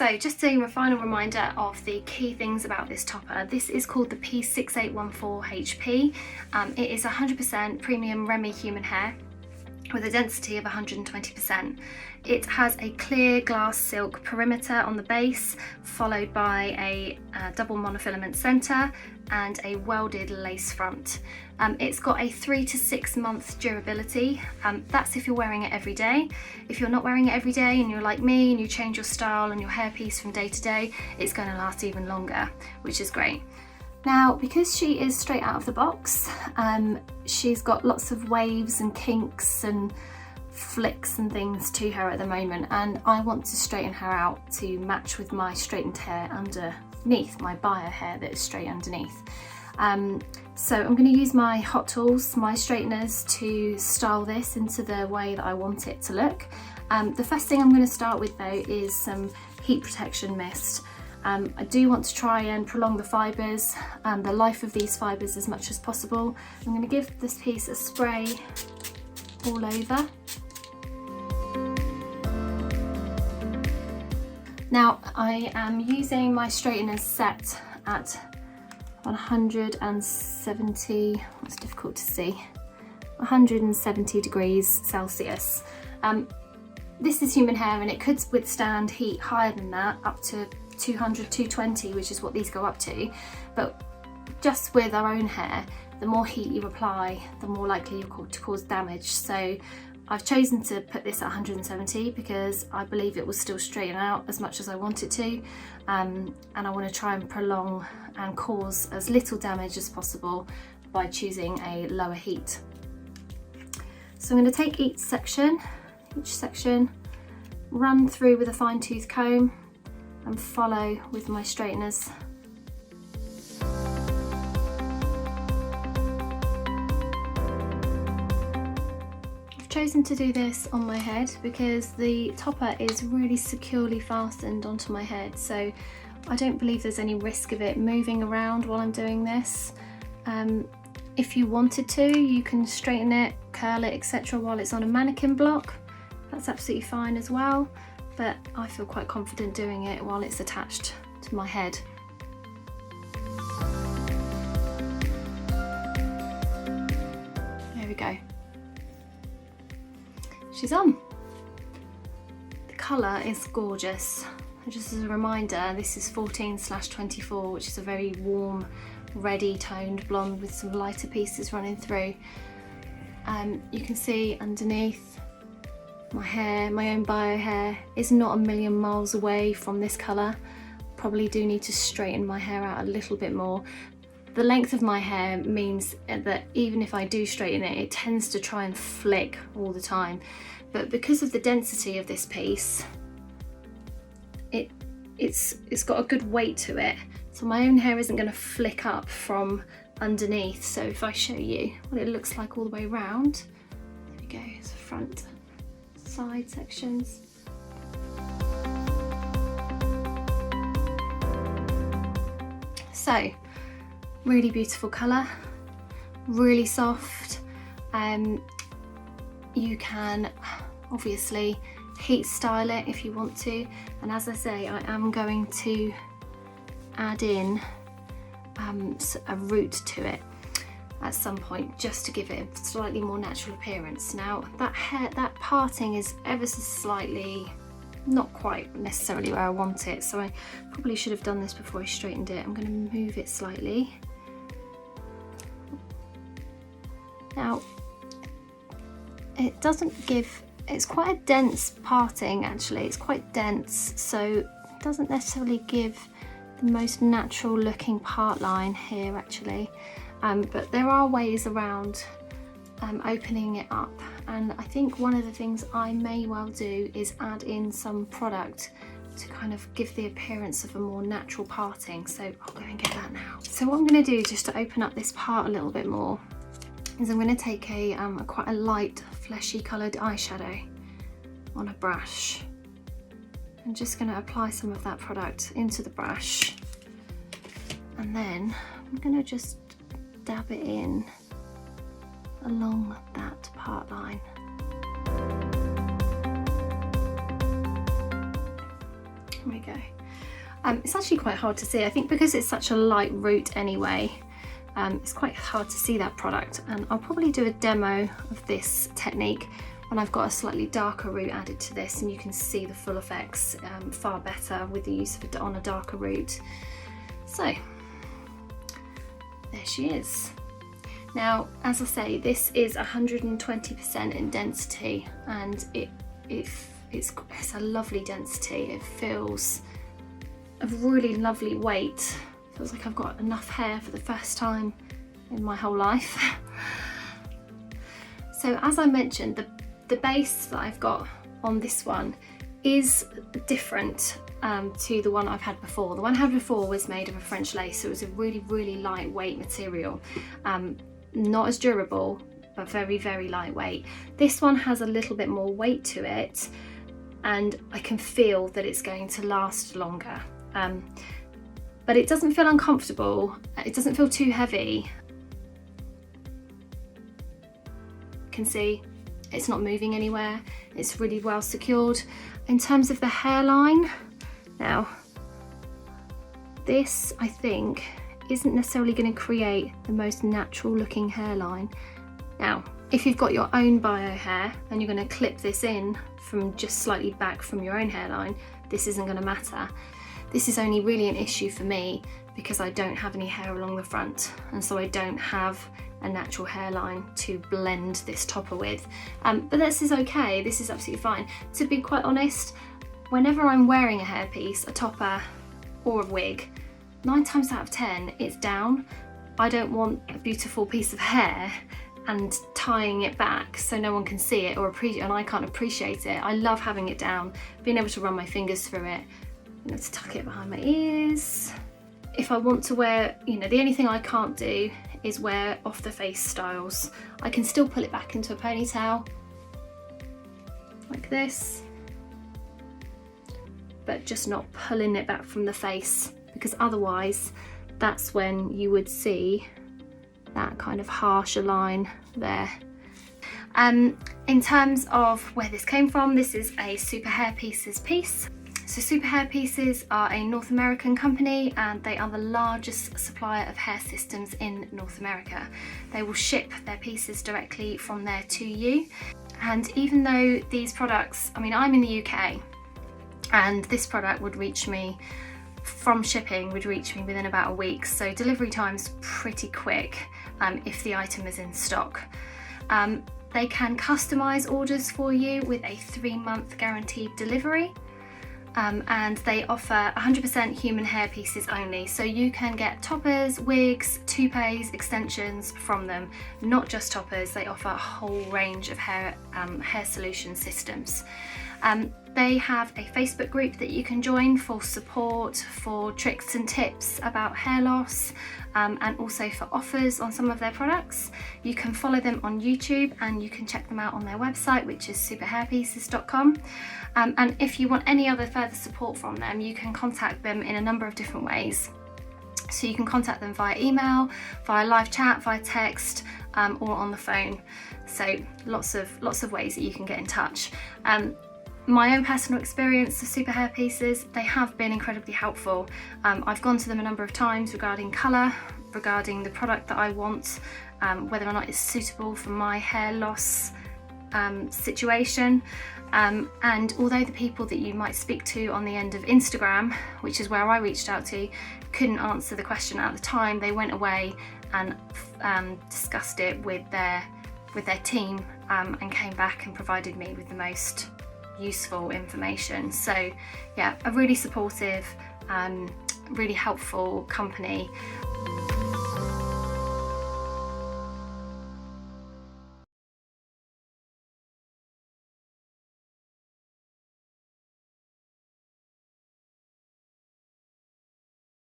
So just a final reminder of the key things about this topper. This is called the P6814HP. It is 100% premium Remy human hair with a density of 120%. It has a clear glass silk perimeter on the base, followed by a double monofilament center and a welded lace front. It's got a 3 to 6 month durability. That's if you're wearing it every day. If you're not wearing it every day and you're like me and you change your style and your hairpiece from day to day, it's going to last even longer, which is great. Now, because she is straight out of the box, she's got lots of waves and kinks and flicks and things to her at the moment, and I want to straighten her out to match with my straightened hair underneath, my bio hair that is straight underneath. So I'm going to use my hot tools, my straighteners, to style this into the way that I want it to look. The first thing I'm going to start with though is some heat protection mist. I do want to try and prolong the fibres and the life of these fibres as much as possible. I'm going to give this piece a spray all over. Now I am using my straighteners set at 170, it's difficult to see, 170 degrees Celsius. This is human hair and it could withstand heat higher than that, up to 200, 220, which is what these go up to. But just with our own hair, the more heat you apply, the more likely you're to cause damage. So I've chosen to put this at 170 because I believe it will still straighten out as much as I want it to, and I want to try and prolong and cause as little damage as possible by choosing a lower heat. So I'm going to take each section, run through with a fine tooth comb and follow with my straighteners. Chosen to do this on my head because the topper is really securely fastened onto my head, so I don't believe there's any risk of it moving around while I'm doing this. If you wanted to, you can straighten it, curl it, etc. while it's on a mannequin block. That's absolutely fine as well, but I feel quite confident doing it while it's attached to my head. There we go. She's on. The colour is gorgeous. Just as a reminder, this is 14/24, which is a very warm, reddy toned blonde with some lighter pieces running through. You can see underneath my hair, my own bio hair, is not a million miles away from this colour. Probably do need to straighten my hair out a little bit more. The length of my hair means that even if I do straighten it, it tends to try and flick all the time. But because of the density of this piece, it's got a good weight to it. So my own hair isn't going to flick up from underneath. So if I show you what it looks like all the way around, there we go, it's front, side sections. So, really beautiful colour, really soft. You can obviously heat style it if you want to, and as I say, I am going to add in a root to it at some point just to give it a slightly more natural appearance. Now that parting is ever so slightly not quite necessarily where I want it, so I probably should have done this before I straightened it. I'm going to move it slightly. Now it doesn't give, it's quite a dense parting actually, it's quite dense, so it doesn't necessarily give the most natural looking part line here actually, but there are ways around opening it up, and I think one of the things I may well do is add in some product to kind of give the appearance of a more natural parting, so I'll go and get that now. So what I'm going to do just to open up this part a little bit more is I'm going to take a quite a light fleshy coloured eyeshadow on a brush. I'm just going to apply some of that product into the brush, and then I'm going to just dab it in along that part line. There we go. It's actually quite hard to see. I think because it's such a light root anyway, it's quite hard to see that product, and I'll probably do a demo of this technique when I've got a slightly darker root added to this, and you can see the full effects far better with the use of it on a darker root. So there she is. Now, as I say, this is 120% in density, and it's a lovely density. It feels a really lovely weight. Feels like I've got enough hair for the first time in my whole life. So as I mentioned, the base that I've got on this one is different to the one I've had before. The one I had before was made of a French lace, so it was a really, really lightweight material. Not as durable, but very, very lightweight. This one has a little bit more weight to it, and I can feel that it's going to last longer. But it doesn't feel uncomfortable, it doesn't feel too heavy. You can see it's not moving anywhere, it's really well secured. In terms of the hairline, now this I think isn't necessarily going to create the most natural looking hairline. Now, if you've got your own bio hair and you're going to clip this in from just slightly back from your own hairline, this isn't going to matter. This is only really an issue for me because I don't have any hair along the front, and so I don't have a natural hairline to blend this topper with. But this is okay, this is absolutely fine. To be quite honest, whenever I'm wearing a hairpiece, a topper or a wig, 9 times out of 10 it's down. I don't want a beautiful piece of hair and tying it back so no one can see it or appreciate, and I can't appreciate it. I love having it down, being able to run my fingers through it. Let's tuck it behind my ears. If I want to wear, the only thing I can't do is wear off the face styles. I can still pull it back into a ponytail like this, but just not pulling it back from the face, because otherwise that's when you would see that kind of harsher line there. In terms of where this came from, this is a SuperhairpiecesBabes piece. So SuperhairpiecesBabes are a North American company, and they are the largest supplier of hair systems in North America. They will ship their pieces directly from there to you. And even though these products, I'm in the UK, and this product would reach me from shipping would reach me within about a week, so delivery time's pretty quick if the item is in stock. They can customise orders for you with a 3-month guaranteed delivery. And they offer 100% human hair pieces only, so you can get toppers, wigs, toupees, extensions from them. Not just toppers, they offer a whole range of hair solution systems. They have a Facebook group that you can join for support, for tricks and tips about hair loss, and also for offers on some of their products. You can follow them on YouTube, and you can check them out on their website, which is SuperhairpiecesBabes.com. And if you want any other further support from them, you can contact them in a number of different ways. So you can contact them via email, via live chat, via text, or on the phone. So lots of ways that you can get in touch. My own personal experience of SuperhairpiecesBabes, they have been incredibly helpful. I've gone to them a number of times regarding colour, regarding the product that I want, whether or not it's suitable for my hair loss situation. And although the people that you might speak to on the end of Instagram, which is where I reached out to, couldn't answer the question at the time, they went away and discussed it with their team, and came back and provided me with the most useful information. So yeah, a really supportive, really helpful company.